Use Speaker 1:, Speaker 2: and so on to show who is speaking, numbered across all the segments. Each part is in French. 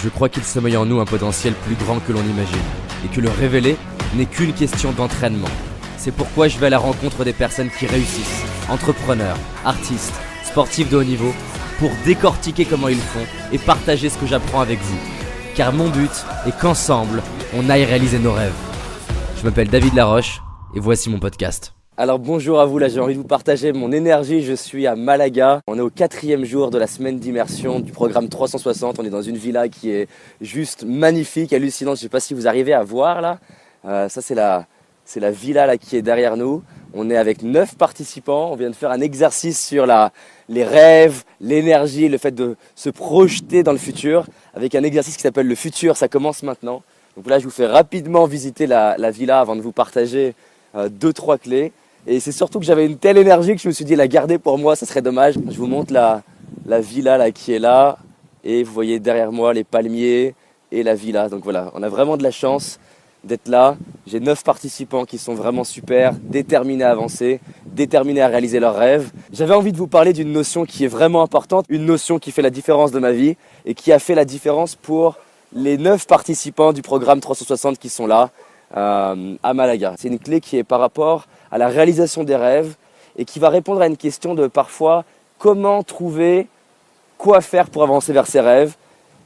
Speaker 1: Je crois qu'il sommeille en nous un potentiel plus grand que l'on imagine, et que le révéler n'est qu'une question d'entraînement. C'est pourquoi je vais à la rencontre des personnes qui réussissent, entrepreneurs, artistes, sportifs de haut niveau, pour décortiquer comment ils font et partager ce que j'apprends avec vous. Car mon but est qu'ensemble, on aille réaliser nos rêves. Je m'appelle David Laroche, et voici mon podcast. Alors bonjour à vous, là j'ai envie de vous partager mon énergie, je suis à Malaga. On est au 4e jour de la semaine d'immersion du programme 360, on est dans une villa qui est juste magnifique, hallucinante, je ne sais pas si vous arrivez à voir là. Ça c'est la villa là, qui est derrière nous. On est avec 9 participants, on vient de faire un exercice sur les rêves, l'énergie, le fait de se projeter dans le futur avec un exercice qui s'appelle le futur, ça commence maintenant. Donc là je vous fais rapidement visiter la villa avant de vous partager 2-3 clés. Et c'est surtout que j'avais une telle énergie que je me suis dit la garder pour moi, ça serait dommage. Je vous montre la villa là, qui est là. Et vous voyez derrière moi les palmiers et la villa. Donc voilà, on a vraiment de la chance d'être là. J'ai 9 participants qui sont vraiment super, déterminés à avancer, déterminés à réaliser leurs rêves. J'avais envie de vous parler d'une notion qui est vraiment importante, une notion qui fait la différence de ma vie et qui a fait la différence pour les 9 participants du programme 360 qui sont là à Malaga. C'est une clé qui est par rapport à la réalisation des rêves et qui va répondre à une question de parfois comment trouver quoi faire pour avancer vers ses rêves,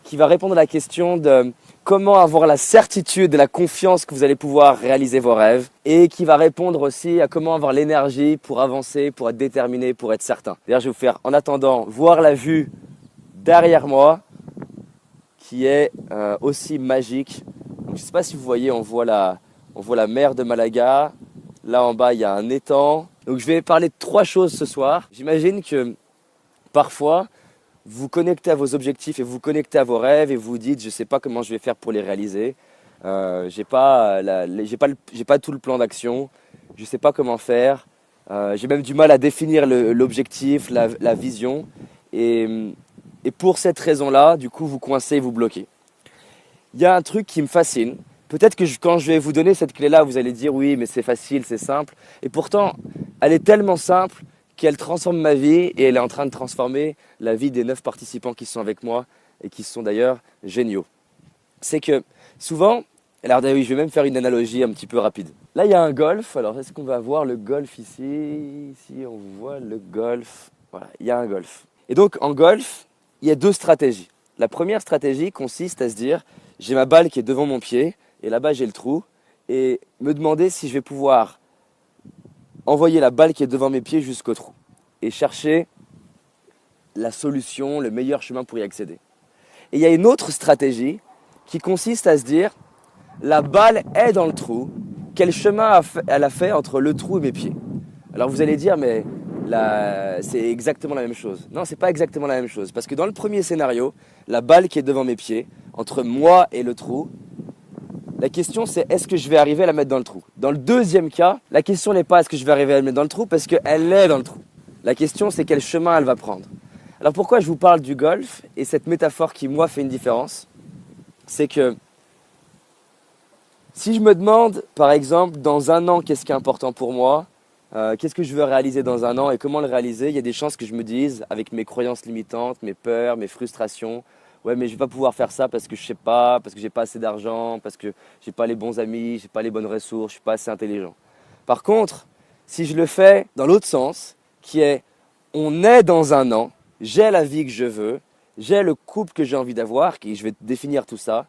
Speaker 1: qui va répondre à la question de comment avoir la certitude et la confiance que vous allez pouvoir réaliser vos rêves et qui va répondre aussi à comment avoir l'énergie pour avancer, pour être déterminé, pour être certain. D'ailleurs, je vais vous faire en attendant voir la vue derrière moi qui est aussi magique. Donc, je ne sais pas si vous voyez, on voit la mer de Malaga. Là en bas, il y a un étang. Donc je vais parler de 3 choses ce soir. J'imagine que parfois, vous vous connectez à vos objectifs et vous vous connectez à vos rêves et vous vous dites « je ne sais pas comment je vais faire pour les réaliser. J'ai pas tout le plan d'action. Je ne sais pas comment faire. J'ai même du mal à définir l'objectif, la vision. » Et pour cette raison-là, du coup, vous coincez et vous bloquez. Il y a un truc qui me fascine. Peut-être que quand je vais vous donner cette clé-là, vous allez dire oui, mais c'est facile, c'est simple. Et pourtant, elle est tellement simple qu'elle transforme ma vie et elle est en train de transformer la vie des 9 participants qui sont avec moi et qui sont d'ailleurs géniaux. C'est que souvent, alors oui, je vais même faire une analogie un petit peu rapide. Là, il y a un golf. Alors, est-ce qu'on va voir le golf ici? Ici, on voit le golf. Voilà, il y a un golf. Et donc, en golf, il y a 2 stratégies. La première stratégie consiste à se dire, j'ai ma balle qui est devant mon pied. Et là-bas, j'ai le trou. Et me demander si je vais pouvoir envoyer la balle qui est devant mes pieds jusqu'au trou. Et chercher la solution, le meilleur chemin pour y accéder. Et il y a une autre stratégie qui consiste à se dire, la balle est dans le trou. Quel chemin elle a fait entre le trou et mes pieds? Alors vous allez dire, mais c'est exactement la même chose. Non, c'est pas exactement la même chose. Parce que dans le premier scénario, la balle qui est devant mes pieds, entre moi et le trou, la question c'est est-ce que je vais arriver à la mettre dans le trou? Dans le deuxième cas, la question n'est pas est-ce que je vais arriver à la mettre dans le trou parce qu'elle est dans le trou. La question c'est quel chemin elle va prendre. Alors pourquoi je vous parle du golf et cette métaphore qui moi fait une différence? C'est que si je me demande par exemple dans un an qu'est-ce qui est important pour moi, qu'est-ce que je veux réaliser dans un an et comment le réaliser, il y a des chances que je me dise avec mes croyances limitantes, mes peurs, mes frustrations, ouais, mais je vais pas pouvoir faire ça parce que je sais pas, parce que j'ai pas assez d'argent, parce que j'ai pas les bons amis, j'ai pas les bonnes ressources, je suis pas assez intelligent. Par contre, si je le fais dans l'autre sens, qui est on est dans un an, j'ai la vie que je veux, j'ai le couple que j'ai envie d'avoir, je vais définir tout ça.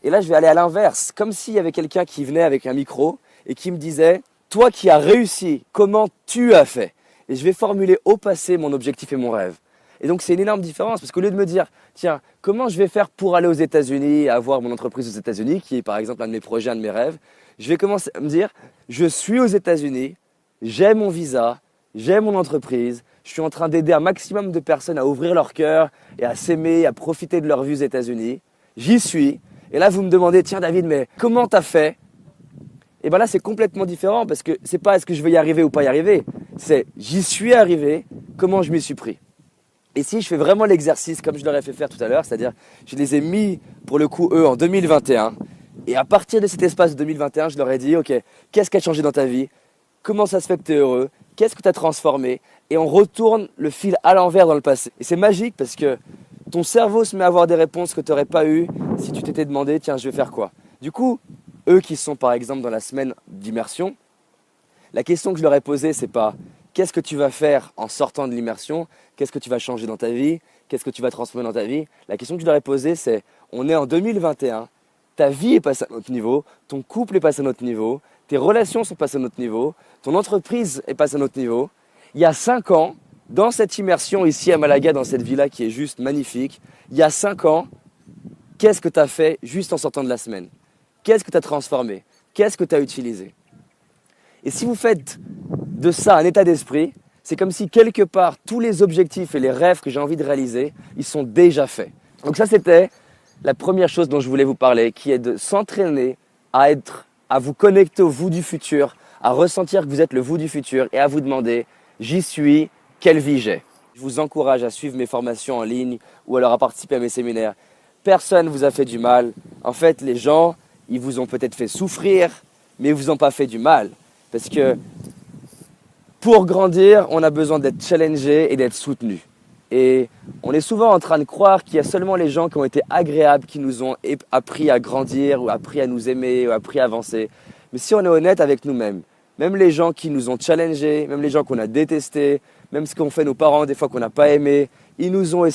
Speaker 1: Et là, je vais aller à l'inverse, comme s'il y avait quelqu'un qui venait avec un micro et qui me disait toi qui as réussi, comment tu as fait? Et je vais formuler au passé mon objectif et mon rêve. Et donc, c'est une énorme différence parce qu'au lieu de me dire, tiens, comment je vais faire pour aller aux États-Unis, avoir mon entreprise aux États-Unis, qui est par exemple un de mes projets, un de mes rêves, je vais commencer à me dire, je suis aux États-Unis, j'ai mon visa, j'ai mon entreprise, je suis en train d'aider un maximum de personnes à ouvrir leur cœur et à s'aimer, à profiter de leur vie aux États-Unis. J'y suis. Et là, vous me demandez, tiens David, mais comment tu as fait? Et bien là, c'est complètement différent parce que c'est pas est-ce que je vais y arriver ou pas y arriver, c'est j'y suis arrivé, comment je m'y suis pris. Et si je fais vraiment l'exercice comme je leur ai fait faire tout à l'heure, c'est-à-dire je les ai mis pour le coup eux en 2021 et à partir de cet espace de 2021, je leur ai dit ok, qu'est-ce qui a changé dans ta vie? Comment ça se fait que tu es heureux? Qu'est-ce que tu as transformé? Et on retourne le fil à l'envers dans le passé. Et c'est magique parce que
Speaker 2: ton cerveau se met à avoir des réponses que tu n'aurais pas eues si tu t'étais demandé, tiens, je vais faire quoi? Du coup, eux qui sont par exemple dans la semaine d'immersion, la question que je leur ai posée, c'est pas qu'est-ce que tu vas faire en sortant de l'immersion, qu'est-ce que tu vas changer dans ta vie, qu'est-ce que tu vas transformer dans ta vie. La question que je leur ai posée, c'est on est en 2021, ta vie est passée à un autre niveau, ton couple est passé à un autre niveau, tes relations sont passées à un autre niveau, ton entreprise est passée à un autre niveau. Il y a 5 ans, dans cette immersion ici à Malaga, dans cette villa qui est juste magnifique, il y a 5 ans, qu'est-ce que tu as fait juste en sortant de la semaine? Qu'est-ce que tu as transformé? Qu'est-ce que tu as utilisé? Et si vous faites de ça un état d'esprit, c'est comme si quelque part tous les objectifs et les rêves que j'ai envie de réaliser, ils sont déjà faits. Donc ça c'était la première chose dont je voulais vous parler, qui est de s'entraîner à vous connecter au vous du futur, à ressentir que vous êtes le vous du futur et à vous demander j'y suis, quelle vie j'ai. Je vous encourage à suivre mes formations en ligne ou alors à participer à mes séminaires. Personne ne vous a fait du mal. En fait, les gens, ils vous ont peut-être fait souffrir, mais ils ne vous ont pas fait du mal. Parce que pour grandir, on a besoin d'être challengé et d'être soutenu. Et on est souvent en train de croire qu'il y a seulement les gens qui ont été agréables qui nous ont appris à grandir ou appris à nous aimer ou appris à avancer. Mais si on est honnête avec nous-mêmes, même les gens qui nous ont challengés, même les gens qu'on a détestés, même ce qu'ont fait nos parents des fois qu'on n'a pas aimé, ils nous ont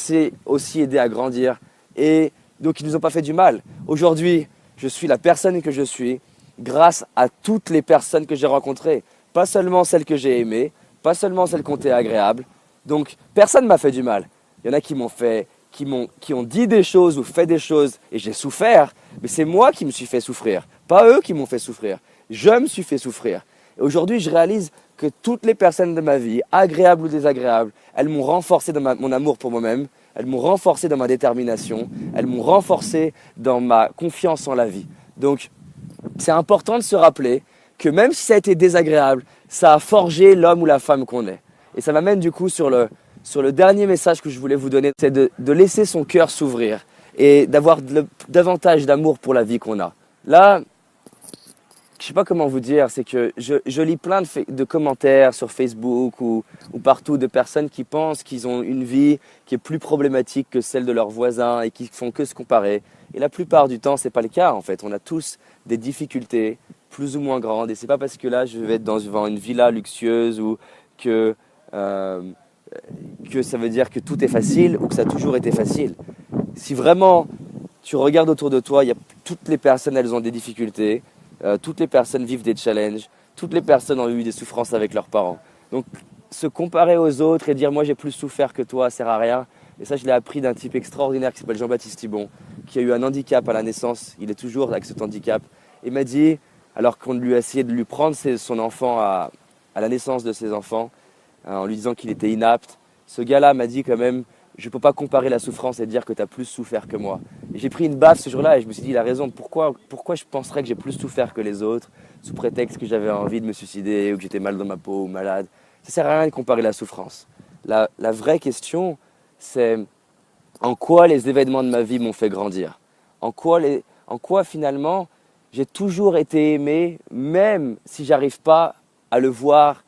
Speaker 2: aussi aidés à grandir et donc ils ne nous ont pas fait du mal. Aujourd'hui, je suis la personne que je suis grâce à toutes les personnes que j'ai rencontrées. Pas seulement celles que j'ai aimées, pas seulement celles qui ont été agréables. Donc, personne ne m'a fait du mal. Il y en a qui ont dit des choses ou fait des choses et j'ai souffert, mais c'est moi qui me suis fait souffrir, pas eux qui m'ont fait souffrir. Je me suis fait souffrir. Et aujourd'hui, je réalise que toutes les personnes de ma vie, agréables ou désagréables, elles m'ont renforcé dans mon amour pour moi-même, elles m'ont renforcé dans ma détermination, elles m'ont renforcé dans ma confiance en la vie. Donc, c'est important de se rappeler que même si ça a été désagréable, ça a forgé l'homme ou la femme qu'on est. Et ça m'amène du coup sur le dernier message que je voulais vous donner, c'est de laisser son cœur s'ouvrir et d'avoir davantage d'amour pour la vie qu'on a. Là, je ne sais pas comment vous dire, c'est que je lis plein de commentaires sur Facebook ou partout de personnes qui pensent qu'ils ont une vie qui est plus problématique que celle de leurs voisins et qui font que se comparer. Et la plupart du temps, ce n'est pas le cas en fait. On a tous des difficultés plus ou moins grandes et ce n'est pas parce que là, je vais être devant une villa luxueuse ou que ça veut dire que tout est facile ou que ça a toujours été facile. Si vraiment tu regardes autour de toi, toutes les personnes, elles ont des difficultés. Toutes les personnes vivent des challenges, toutes les personnes ont eu des souffrances avec leurs parents. Donc se comparer aux autres et dire moi j'ai plus souffert que toi, ça sert à rien. Et ça je l'ai appris d'un type extraordinaire qui s'appelle Jean-Baptiste Thibon, qui a eu un handicap à la naissance, il est toujours avec cet handicap. Il m'a dit, alors qu'on lui a essayé de lui prendre son enfant à la naissance de ses enfants, en lui disant qu'il était inapte, ce gars-là m'a dit quand même, je ne peux pas comparer la souffrance et dire que tu as plus souffert que moi. Et j'ai pris une baffe ce jour-là et je me suis dit, il a raison, pourquoi je penserais que j'ai plus souffert que les autres, sous prétexte que j'avais envie de me suicider ou que j'étais mal dans ma peau ou malade. Ça ne sert à rien de comparer la souffrance. La vraie question, c'est en quoi les événements de ma vie m'ont fait grandir. En quoi finalement j'ai toujours été aimé, même si j'arrive pas à le voir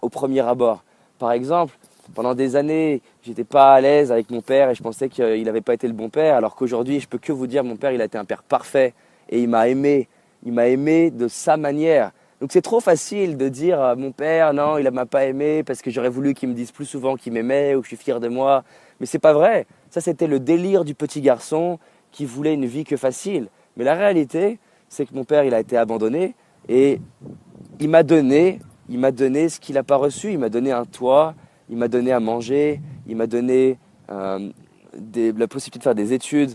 Speaker 2: au premier abord. Par exemple, pendant des années, j'étais pas à l'aise avec mon père et je pensais qu'il n'avait pas été le bon père, alors qu'aujourd'hui, je peux que vous dire, mon père, il a été un père parfait et il m'a aimé de sa manière. Donc c'est trop facile de dire, mon père, non, il ne m'a pas aimé parce que j'aurais voulu qu'il me dise plus souvent qu'il m'aimait ou que je suis fier de moi. Mais c'est pas vrai. Ça, c'était le délire du petit garçon qui voulait une vie que facile. Mais la réalité, c'est que mon père, il a été abandonné et il m'a donné ce qu'il n'a pas reçu. Il m'a donné un toit. Il m'a donné à manger, il m'a donné la possibilité de faire des études.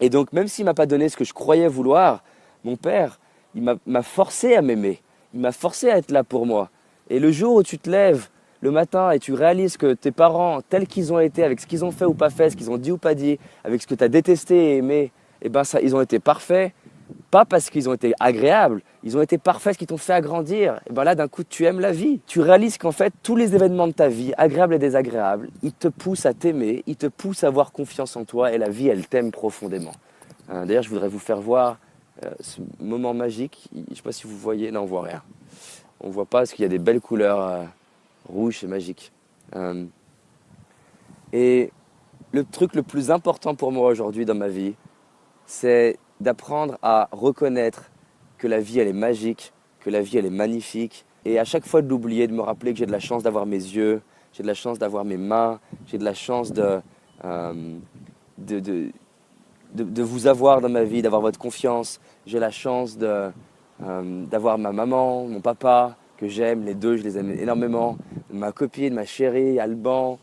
Speaker 2: Et donc, même s'il ne m'a pas donné ce que je croyais vouloir, mon père, il m'a forcé à m'aimer. Il m'a forcé à être là pour moi. Et le jour où tu te lèves le matin et tu réalises que tes parents, tels qu'ils ont été, avec ce qu'ils ont fait ou pas fait, ce qu'ils ont dit ou pas dit, avec ce que tu as détesté et aimé, eh ben ça, ils ont été parfaits. Pas parce qu'ils ont été agréables, ils ont été parfaits, ce qui t'ont fait agrandir. Et bien là, d'un coup, tu aimes la vie. Tu réalises qu'en fait, tous les événements de ta vie, agréables et désagréables, ils te poussent à t'aimer, ils te poussent à avoir confiance en toi et la vie, elle t'aime profondément. D'ailleurs, je voudrais vous faire voir ce moment magique. Je ne sais pas si vous voyez, non, on ne voit rien. On ne voit pas parce qu'il y a des belles couleurs rouges, c'est magique. Et le truc le plus important pour moi aujourd'hui dans ma vie, c'est d'apprendre à reconnaître que la vie, elle est magique, que la vie, elle est magnifique. Et à chaque fois de l'oublier, de me rappeler que j'ai de la chance d'avoir mes yeux, j'ai de la chance d'avoir mes mains, j'ai de la chance de vous avoir dans ma vie, d'avoir votre confiance. J'ai la chance d'avoir ma maman, mon papa, que j'aime, les deux, je les aime énormément. Ma copine, ma chérie, Alban,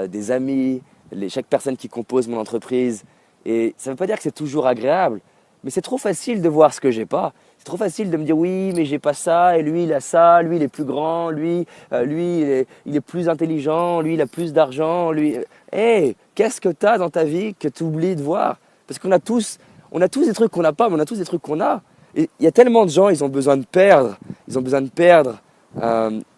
Speaker 2: des amis, chaque personne qui compose mon entreprise. Et ça ne veut pas dire que c'est toujours agréable, mais c'est trop facile de voir ce que j'ai pas. C'est trop facile de me dire oui, mais j'ai pas ça, et lui il a ça, lui il est plus grand, lui il est plus intelligent, lui il a plus d'argent, lui. Hey, qu'est-ce que tu as dans ta vie que tu oublies de voir? Parce qu'on a tous des trucs qu'on n'a pas, mais on a tous des trucs qu'on a. Et il y a tellement de gens, ils ont besoin de perdre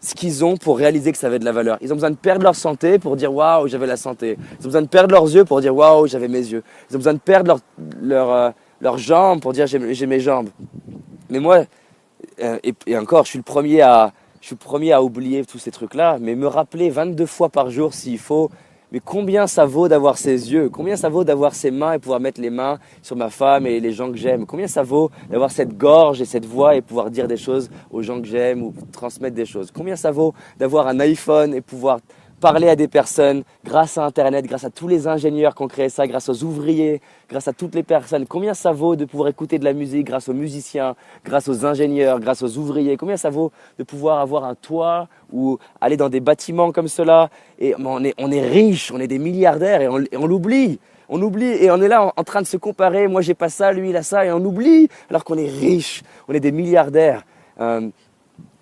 Speaker 2: ce qu'ils ont pour réaliser que ça avait de la valeur. Ils ont besoin de perdre leur santé pour dire waouh, j'avais la santé. Ils ont besoin de perdre leurs yeux pour dire waouh, j'avais mes yeux. Ils ont besoin de perdre leurs jambes pour dire j'ai mes jambes. Mais moi, et encore, je suis le premier à oublier tous ces trucs-là, mais me rappeler 22 fois par jour s'il faut. Mais combien ça vaut d'avoir ses yeux? Combien ça vaut d'avoir ses mains et pouvoir mettre les mains sur ma femme et les gens que j'aime? Combien ça vaut d'avoir cette gorge et cette voix et pouvoir dire des choses aux gens que j'aime ou transmettre des choses? Combien ça vaut d'avoir un iPhone et pouvoir parler à des personnes grâce à Internet, grâce à tous les ingénieurs qui ont créé ça, grâce aux ouvriers, grâce à toutes les personnes? Combien ça vaut de pouvoir écouter de la musique grâce aux musiciens, grâce aux ingénieurs, grâce aux ouvriers? Combien ça vaut de pouvoir avoir un toit ou aller dans des bâtiments comme cela? Et on est riches, on est des milliardaires et on l'oublie. On oublie et on est là en train de se comparer. Moi, j'ai pas ça, lui, il a ça. Et on oublie alors qu'on est riches, on est des milliardaires.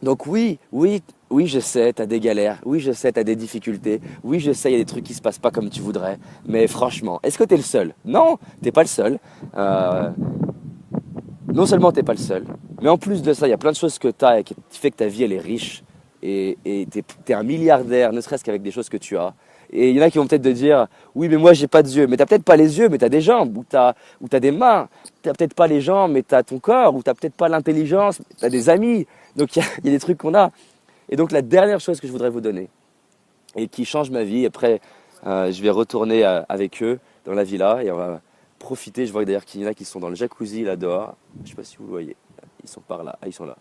Speaker 2: Donc oui, je sais, tu as des galères. Oui, je sais, tu as des difficultés. Oui, je sais, il y a des trucs qui ne se passent pas comme tu voudrais. Mais franchement, est-ce que tu es le seul? Non, tu n'es pas le seul. Non seulement tu n'es pas le seul, mais en plus de ça, il y a plein de choses que tu as et qui fait que ta vie, elle est riche. Et tu es un milliardaire, ne serait-ce qu'avec des choses que tu as. Et il y en a qui vont peut-être te dire, oui, mais moi, j'ai pas de yeux. Mais tu n'as peut-être pas les yeux, mais tu as des jambes. Ou tu as des mains. Tu n'as peut-être pas les jambes, mais tu as ton corps. Ou tu n'as peut-être pas l'intelligence, mais tu as des amis. Donc, il y a des trucs qu'on a. Et donc, la dernière chose que je voudrais vous donner, et qui change ma vie, après, je vais retourner avec eux dans la villa et on va profiter. Je vois d'ailleurs qu'il y en a qui sont dans le jacuzzi là dehors. Je ne sais pas si vous le voyez. Ils sont par là. Ah, ils sont là.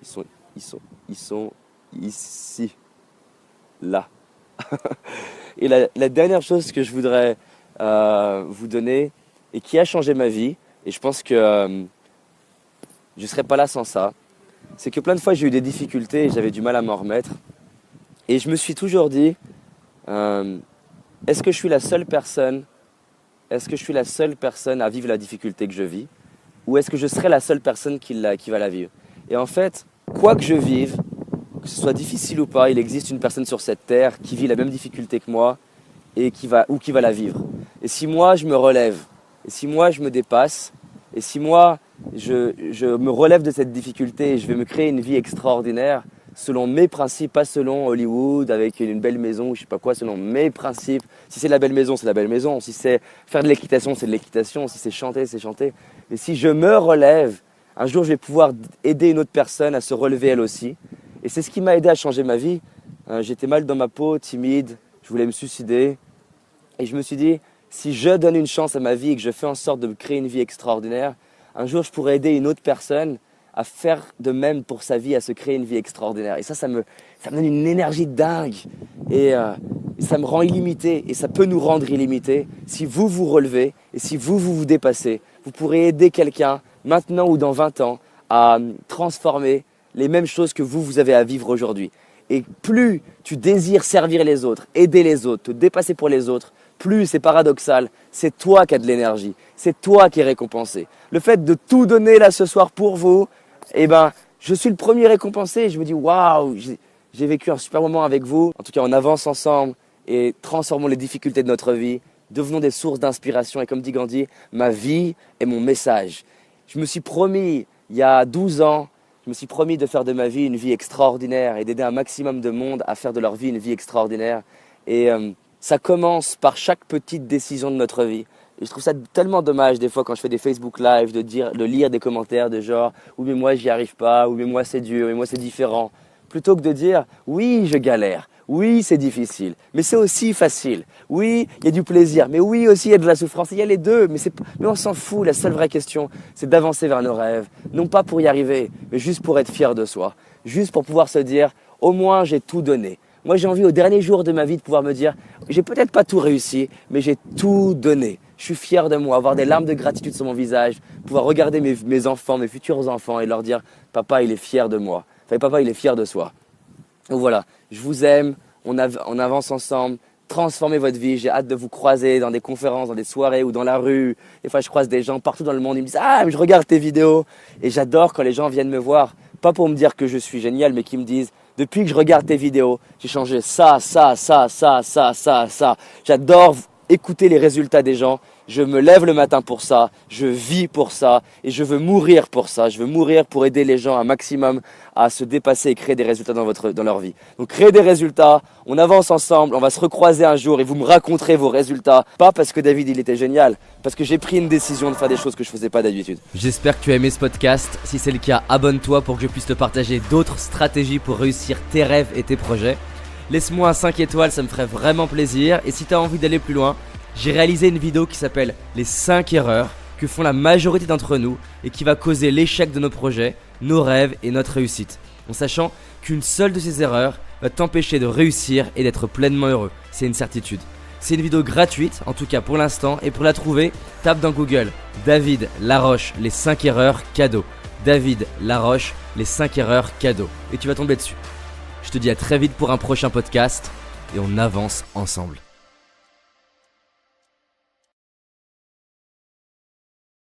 Speaker 2: Ils sont ici. Là. Et la dernière chose que je voudrais vous donner et qui a changé ma vie, et je pense que je ne serais pas là sans ça, c'est que plein de fois j'ai eu des difficultés et j'avais du mal à m'en remettre. Et je me suis toujours dit, est-ce que je suis la seule personne à vivre la difficulté que je vis? Ou est-ce que je serai la seule personne qui va la vivre? Et en fait, quoi que je vive, que ce soit difficile ou pas, il existe une personne sur cette terre qui vit la même difficulté que moi et qui va la vivre. Et si moi je me relève, et si moi je me dépasse, et si moi je me relève de cette difficulté et je vais me créer une vie extraordinaire selon mes principes, pas selon Hollywood avec une belle maison ou je sais pas quoi, selon mes principes. Si c'est la belle maison, c'est la belle maison. Si c'est faire de l'équitation, c'est de l'équitation. Si c'est chanter, c'est chanter. Mais si je me relève, un jour je vais pouvoir aider une autre personne à se relever elle aussi. Et c'est ce qui m'a aidé à changer ma vie. J'étais mal dans ma peau, timide, je voulais me suicider. Et je me suis dit, si je donne une chance à ma vie et que je fais en sorte de créer une vie extraordinaire, un jour je pourrais aider une autre personne à faire de même pour sa vie, à se créer une vie extraordinaire. Et ça me donne une énergie dingue. Et ça me rend illimité. Et ça peut nous rendre illimités. Si vous vous relevez et si vous dépassez, vous pourrez aider quelqu'un, maintenant ou dans 20 ans, à transformer les mêmes choses que vous avez à vivre aujourd'hui. Et plus tu désires servir les autres, aider les autres, te dépasser pour les autres, plus c'est paradoxal, c'est toi qui as de l'énergie, c'est toi qui es récompensé. Le fait de tout donner là ce soir pour vous, eh ben, je suis le premier récompensé et je me dis waouh, j'ai vécu un super moment avec vous. En tout cas, on avance ensemble et transformons les difficultés de notre vie, devenons des sources d'inspiration. Et comme dit Gandhi, ma vie est mon message. Je me suis promis il y a 12 ans, je me suis promis de faire de ma vie une vie extraordinaire et d'aider un maximum de monde à faire de leur vie une vie extraordinaire. Et ça commence par chaque petite décision de notre vie. Et je trouve ça tellement dommage des fois quand je fais des Facebook Live de lire des commentaires de genre « Oui mais moi j'y arrive pas » ou « Mais moi c'est dur » « Mais moi c'est différent ». plutôt que de dire « oui, je galère ». Oui, c'est difficile, mais c'est aussi facile. Oui, il y a du plaisir, mais oui aussi il y a de la souffrance. Il y a les deux, mais on s'en fout. La seule vraie question, c'est d'avancer vers nos rêves. Non pas pour y arriver, mais juste pour être fier de soi. Juste pour pouvoir se dire, au moins j'ai tout donné. Moi j'ai envie au dernier jour de ma vie de pouvoir me dire, j'ai peut-être pas tout réussi, mais j'ai tout donné. Je suis fier de moi, avoir des larmes de gratitude sur mon visage, pouvoir regarder mes enfants, mes futurs enfants et leur dire, papa il est fier de moi. Enfin, papa il est fier de soi. Donc voilà, je vous aime, on avance ensemble, transformez votre vie, j'ai hâte de vous croiser dans des conférences, dans des soirées ou dans la rue. Des fois je croise des gens partout dans le monde, ils me disent « Ah, mais je regarde tes vidéos !» Et j'adore quand les gens viennent me voir, pas pour me dire que je suis génial, mais qui me disent « Depuis que je regarde tes vidéos, j'ai changé ça. » J'adore écouter les résultats des gens. Je me lève le matin pour ça, je vis pour ça et je veux mourir pour ça. Je veux mourir pour aider les gens un maximum à se dépasser et créer des résultats dans leur vie. Donc créez des résultats, on avance ensemble, on va se recroiser un jour et vous me raconterez vos résultats. Pas parce que David il était génial, parce que j'ai pris une décision de faire des choses que je ne faisais pas d'habitude.
Speaker 1: J'espère que tu as aimé ce podcast. Si c'est le cas, abonne-toi pour que je puisse te partager d'autres stratégies pour réussir tes rêves et tes projets. Laisse-moi un 5 étoiles, ça me ferait vraiment plaisir. Et si tu as envie d'aller plus loin, j'ai réalisé une vidéo qui s'appelle les 5 erreurs que font la majorité d'entre nous et qui va causer l'échec de nos projets, nos rêves et notre réussite. En sachant qu'une seule de ces erreurs va t'empêcher de réussir et d'être pleinement heureux. C'est une certitude. C'est une vidéo gratuite, en tout cas pour l'instant, et pour la trouver, tape dans Google David Laroche, les 5 erreurs cadeaux. David Laroche, les 5 erreurs cadeaux. Et tu vas tomber dessus. Je te dis à très vite pour un prochain podcast et on avance ensemble.